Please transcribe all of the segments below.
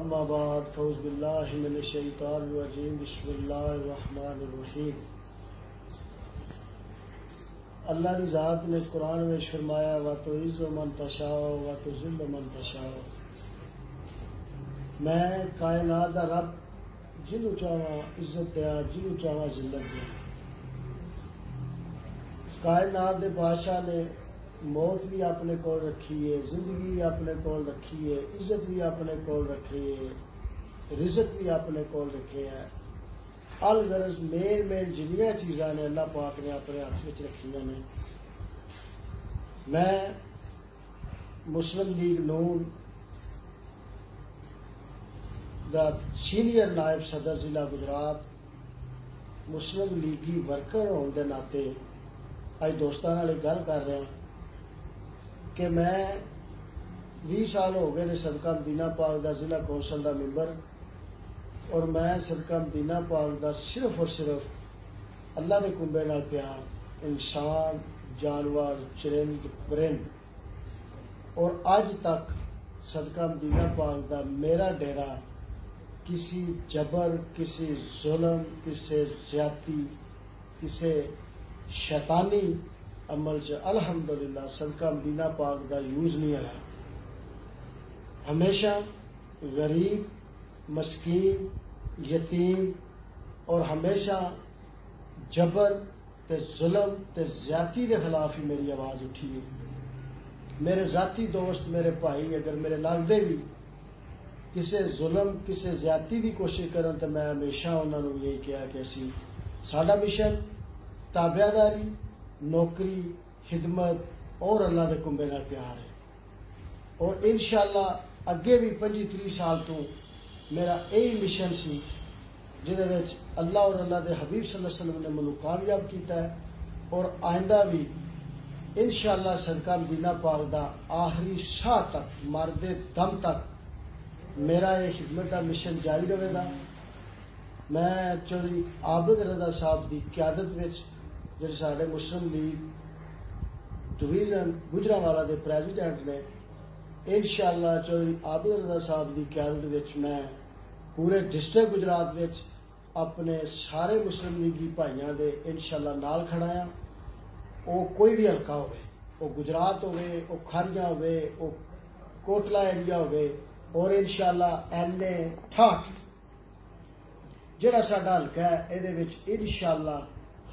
اما بعد فاعوذ باللہ من الشیطان الرجیم بسم اللہ الرحمن الرحیم۔ اللہ کی ذات نے قرآن میں فرمایا وَتُعِزُّ مَن تَشَاءُ وَتُذِلُّ مَن تَشَاءُ۔ میں کائنات دا رب جنوں چاہواں عزت دیا جنوں چاہواں ذلت دیا۔ کائنات دے بادشاہ نے موت بھی اپنے کول رکھی ہے، زندگی اپنے کول رکھی ہے، عزت بھی اپنے کول رکھی ہے، رزق بھی اپنے کول رکھے ہے۔ الغرض مین جنیاں چیزاں نے اللہ پاک نے اپنے ہاتھ میں رکھیاں نے۔ میں مسلم لیگ نون دا سینئر نائب صدر ضلع گجرات مسلم لیگی ورکر ہونے کے ناطے اج دوستان والی گل کر رہا کہ میں 20 سال ہو گئے نے صدقہ مدینہ پاک دا ضلع کونسل دا ممبر، اور میں صدقہ مدینہ پاک دا صرف اور صرف اللہ دے کنبے نال پیار، انسان، جانور، چرند پرند، اور اج تک صدقہ مدینہ پاک دا میرا ڈیرا کسی جبر، کسی ظلم، کسی زیادتی، کسی شیطانی عمل سے الحمدللہ صدقہ مدینہ پاک دا یوز نہیں ہے۔ ہمیشہ غریب، مسکین، یتیم اور ہمیشہ جبر تے ظلم تے زیادتی دے خلاف ہی میری آواز اٹھی ہے۔ میرے ذاتی دوست، میرے بھائی اگر میرے لگدے بھی کسی ظلم، کسی زیادتی دی کوشش کرن تو میں ہمیشہ انہوں نے یہی کہا کہ اسی ساڈا مشن تابعداری، نوکری، خدمت اور اللہ دے کنبے نال پیار ہے، اور انشاءاللہ اگے بھی 25-30 سال تو میرا یہی مشن سی جہدے وچ اللہ اور اللہ دے حبیب صلی اللہ علیہ وسلم نے مینوں کامیاب کیتا ہے، اور آئندہ بھی انشاءاللہ صدقہ مدینہ پاک دا آخری ساہ تک، مرد دم تک میرا یہ خدمت دا مشن جاری رہے گا۔ میں چودھری عابد رضا صاحب دی قیادت وچ جڑے ساڈے مسلم لیگ ڈویژن گجرانوالہ دے پریزیڈنٹ نے، انشاءاللہ چودھری عابد رضا صاحب دی قیادت وچ میں پورے ڈسٹرکٹ گجرات وچ اپنے سارے مسلم لیگی بھائیاں دے انشاءاللہ نال کھڑایا۔ وہ کوئی بھی حلقہ ہوئے، وہ گجرات ہوئے، وہ کھاریاں ہوئے، وہ کوٹلہ ایریا ہوئے، اور انشاءاللہ این اے 68 جڑا ساڈا حلقہ ہے یہ وچ انشاءاللہ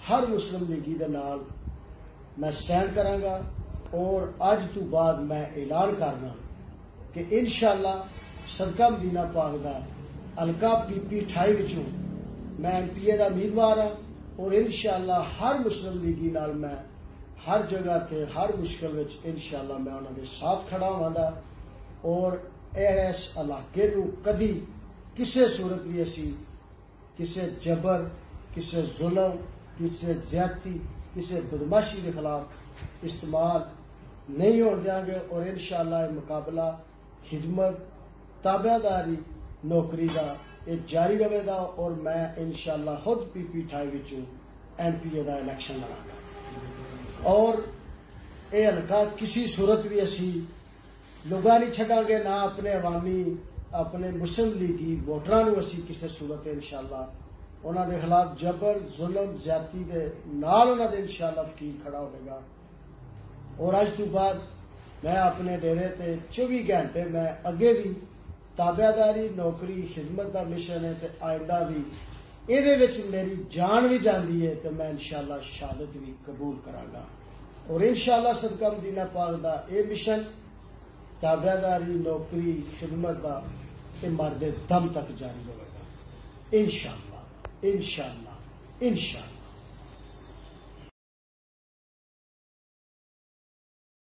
ہر مسلم لیگی دے نال میں سٹینڈ کراں گا، اور اج تو بعد میں اعلان کرنا کہ انشاءاللہ صدقہ مدینہ پاک دا حلقہ PP 28 وچوں میں MP دا امیدوار ہاں، اور انشاءاللہ ہر مسلم لیگی نال میں ہر جگہ تے ہر مشکل وچ انشاءاللہ میں انہاں دے ساتھ کھڑا ہواں گا، اور اس علاقے نو کدی کسی صورت بھی اسی کسی جبر، کسی ظلم، کسی زیادتی، کسی بدماشی کے خلاف استعمال نہیں ہو دیں گے، اور انشاءاللہ یہ مقابلہ خدمت، تابعداری، نوکری کا یہ جاری رہے گا، اور میں انشاءاللہ خود PP 28 وچوں MPA دا الیکشن لڑاں گا، اور یہ حلقہ کسی صورت بھی اسی لوگاں نہیں چھڈاں گے، نہ اپنے عوامی اپنے مسلم لیگی ووٹراں نوں اسی کسی صورت انشاءاللہ انہاں دے خلاف جبر، ظلم، زیادتی دے نال انہاں دے انشاءاللہ فقیر کھڑا ہوئے گا۔ اور اج تو بعد میں اپنے ڈیرے تے 24 گھنٹے میں اگے بھی تابعداری، نوکری، خدمت دا مشن ہے، تے آئندہ بھی یہ وچ میری جان بھی جاندی ہے تو میں انشاءاللہ شہادت بھی قبول کراں گا، اور انشاءاللہ صدقہ مدینہ پاک دا یہ مشن تابعداری، نوکری، خدمت دا یہ مرد دم تک جاری رہے گا انشاءاللہ انشاءاللہ انشاءاللہ۔